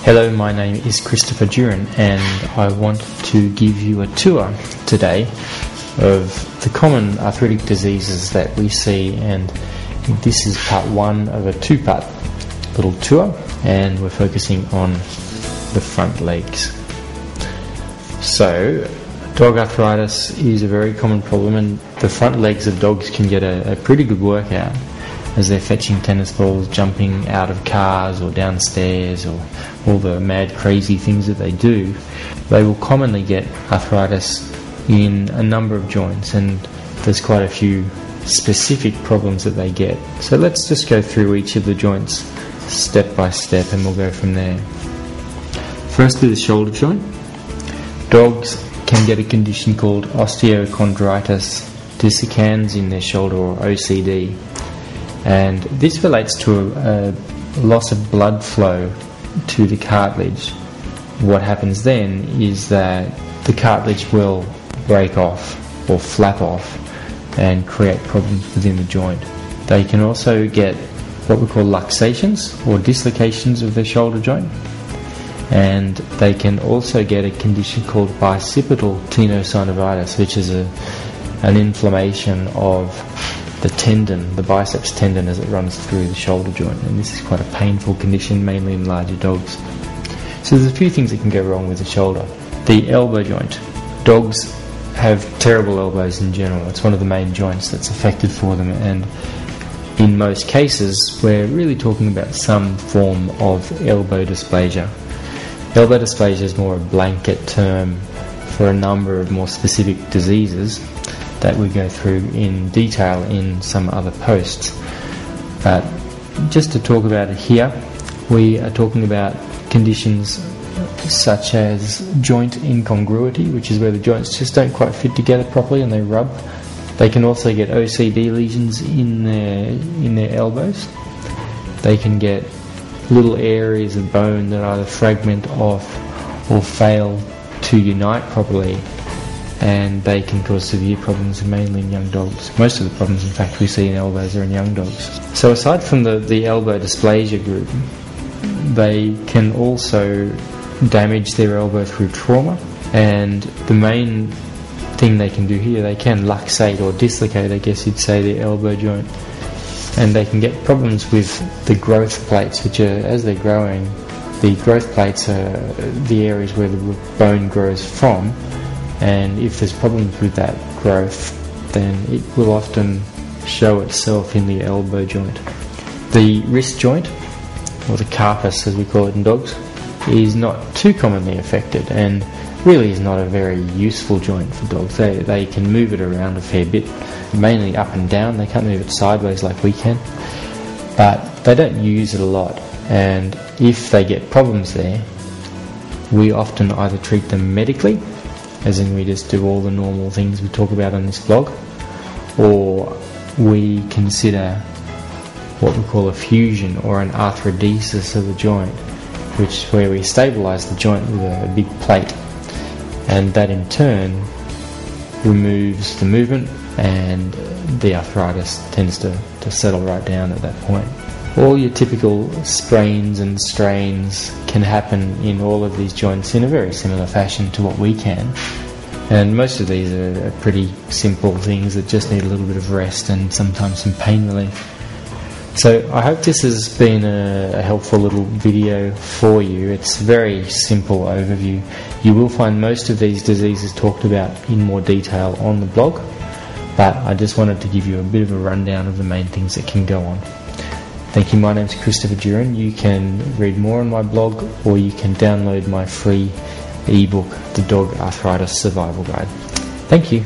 Hello, my name is Christopher Duran, and I want to give you a tour today of the common arthritic diseases that we see, and this is part one of a two-part little tour, and we're focusing on the front legs. So, dog arthritis is a very common problem, and the front legs of dogs can get a pretty good workout as they're fetching tennis balls, jumping out of cars or downstairs, or all the mad crazy things that they do. They will commonly get arthritis in a number of joints, and there's quite a few specific problems that they get. So let's just go through each of the joints step by step, and we'll go from there. Firstly, the shoulder joint. Dogs can get a condition called osteochondritis dissecans in their shoulder, or OCD. And this relates to a loss of blood flow to the cartilage. What happens then is that the cartilage will break off or flap off and create problems within the joint. They can also get what we call luxations or dislocations of the shoulder joint, and they can also get a condition called bicipital tenosynovitis, which is an inflammation of the tendon, the biceps tendon, as it runs through the shoulder joint, and this is quite a painful condition, mainly in larger dogs. So there's a few things that can go wrong with the shoulder. The elbow joint. Dogs have terrible elbows in general. It's one of the main joints that's affected for them, and in most cases we're really talking about some form of elbow dysplasia. Elbow dysplasia is more a blanket term for a number of more specific diseases that we go through in detail in some other posts. But just to talk about it here, we are talking about conditions such as joint incongruity, which is where the joints just don't quite fit together properly and they rub. They can also get OCD lesions in their elbows. They can get little areas of bone that either fragment off or fail to unite properly, and they can cause severe problems, mainly in young dogs. Most of the problems, in fact, we see in elbows are in young dogs. So aside from the elbow dysplasia group, they can also damage their elbow through trauma, and the main thing they can do here, they can luxate or dislocate, I guess you'd say, the elbow joint, and they can get problems with the growth plates, which are, as they're growing, the growth plates are the areas where the bone grows from, and if there's problems with that growth, then it will often show itself in the elbow joint. The wrist joint, or the carpus as we call it in dogs, is not too commonly affected, and really is not a very useful joint for dogs. They can move it around a fair bit, mainly up and down. They can't move it sideways like we can, but they don't use it a lot, and if they get problems there, we often either treat them medically, as in we just do all the normal things we talk about on this blog, or we consider what we call a fusion or an arthrodesis of the joint, which where we stabilise the joint with a big plate, and that in turn removes the movement, and the arthritis tends to settle right down at that point. All your typical sprains and strains can happen in all of these joints in a very similar fashion to what we can, and most of these are pretty simple things that just need a little bit of rest and sometimes some pain relief. So I hope this has been a helpful little video for you. It's a very simple overview. You will find most of these diseases talked about in more detail on the blog, but I just wanted to give you a bit of a rundown of the main things that can go on. Thank you. My name's Christopher Duran. You can read more on my blog, or you can download my free ebook, The Dog Arthritis Survival Guide. Thank you.